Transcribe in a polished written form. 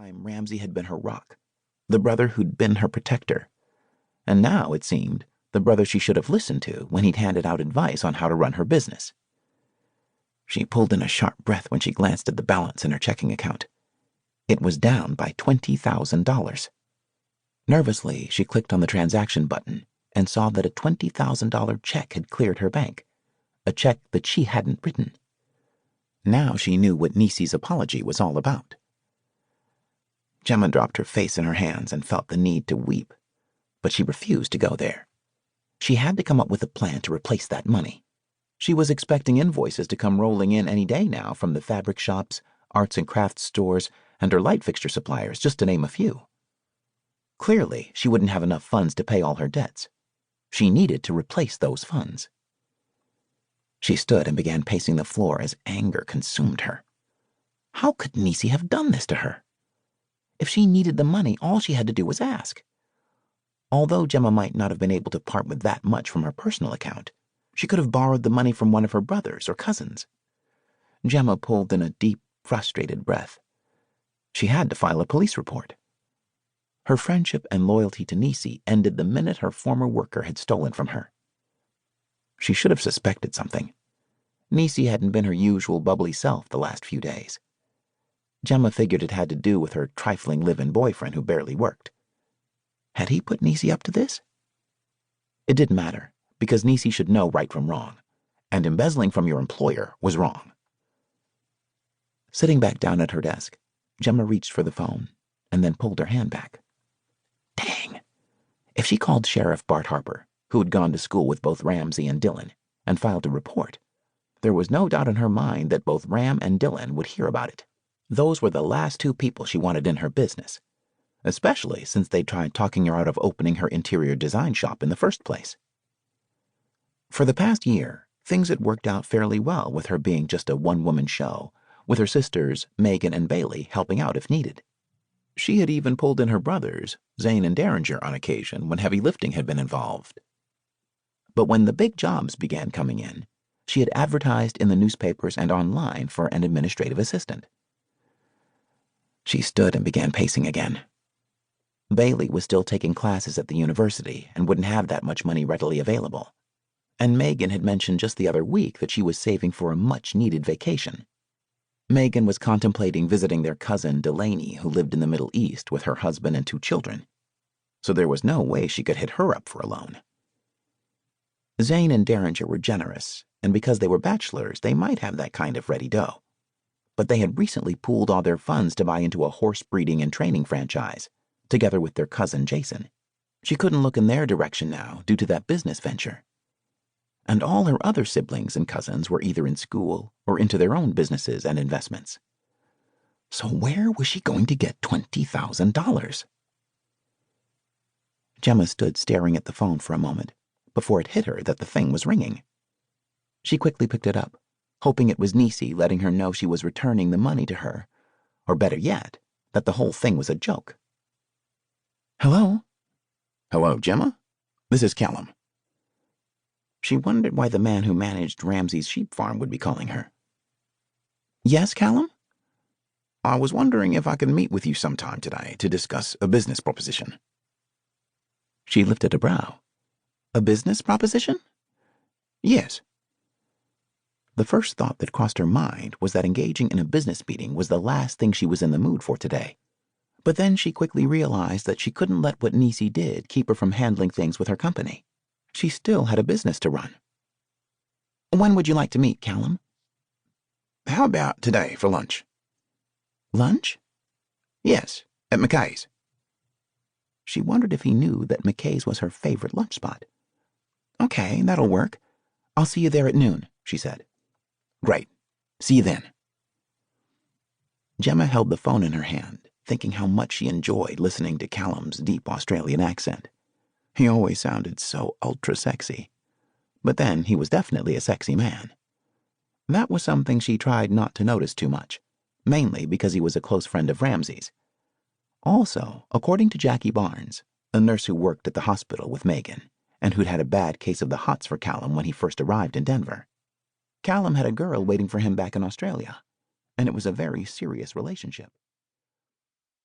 time, Ramsay had been her rock, the brother who'd been her protector. And now, it seemed, the brother she should have listened to when he'd handed out advice on how to run her business. She pulled in a sharp breath when she glanced at the balance in her checking account. It was down by $20,000. Nervously, she clicked on the transaction button and saw that a $20,000 check had cleared her bank, a check that she hadn't written. Now she knew what Nisi's apology was all about. Gemma dropped her face in her hands and felt the need to weep, but she refused to go there. She had to come up with a plan to replace that money. She was expecting invoices to come rolling in any day now from the fabric shops, arts and crafts stores, and her light fixture suppliers, just to name a few. Clearly, she wouldn't have enough funds to pay all her debts. She needed to replace those funds. She stood and began pacing the floor as anger consumed her. How could Nisi have done this to her? If she needed the money, all she had to do was ask. Although Gemma might not have been able to part with that much from her personal account, she could have borrowed the money from one of her brothers or cousins. Gemma pulled in a deep, frustrated breath. She had to file a police report. Her friendship and loyalty to Nisi ended the minute her former worker had stolen from her. She should have suspected something. Nisi hadn't been her usual bubbly self the last few days. Gemma figured it had to do with her trifling live-in boyfriend who barely worked. Had he put Nisi up to this? It didn't matter, because Nisi should know right from wrong, and embezzling from your employer was wrong. Sitting back down at her desk, Gemma reached for the phone and then pulled her hand back. Dang! If she called Sheriff Bart Harper, who had gone to school with both Ramsay and Dylan, and filed a report, there was no doubt in her mind that both Ram and Dylan would hear about it. Those were the last two people she wanted in her business, especially since they'd tried talking her out of opening her interior design shop in the first place. For the past year, things had worked out fairly well with her being just a one-woman show, with her sisters, Megan and Bailey, helping out if needed. She had even pulled in her brothers, Zane and Derringer, on occasion when heavy lifting had been involved. But when the big jobs began coming in, she had advertised in the newspapers and online for an administrative assistant. She stood and began pacing again. Bailey was still taking classes at the university and wouldn't have that much money readily available. And Megan had mentioned just the other week that she was saving for a much-needed vacation. Megan was contemplating visiting their cousin Delaney, who lived in the Middle East with her husband and 2 children, so there was no way she could hit her up for a loan. Zane and Derringer were generous, and because they were bachelors, they might have that kind of ready dough. But they had recently pooled all their funds to buy into a horse breeding and training franchise, together with their cousin Jason. She couldn't look in their direction now due to that business venture. And all her other siblings and cousins were either in school or into their own businesses and investments. So where was she going to get $20,000? Gemma stood staring at the phone for a moment before it hit her that the thing was ringing. She quickly picked it up, hoping it was Nisi letting her know she was returning the money to her, or better yet, that the whole thing was a joke. Hello? Hello, Gemma? This is Callum. She wondered why the man who managed Ramsay's sheep farm would be calling her. Yes, Callum? I was wondering if I could meet with you sometime today to discuss a business proposition. She lifted a brow. A business proposition? Yes. The first thought that crossed her mind was that engaging in a business meeting was the last thing she was in the mood for today. But then she quickly realized that she couldn't let what Nisi did keep her from handling things with her company. She still had a business to run. When would you like to meet, Callum? How about today for lunch? Lunch? Yes, at McKay's. She wondered if he knew that McKay's was her favorite lunch spot. Okay, that'll work. I'll see you there at noon, she said. Great. See you then. Gemma held the phone in her hand, thinking how much she enjoyed listening to Callum's deep Australian accent. He always sounded so ultra-sexy. But then he was definitely a sexy man. That was something she tried not to notice too much, mainly because he was a close friend of Ramsay's. Also, according to Jackie Barnes, a nurse who worked at the hospital with Megan, and who'd had a bad case of the hots for Callum when he first arrived in Denver, Callum had a girl waiting for him back in Australia, and it was a very serious relationship.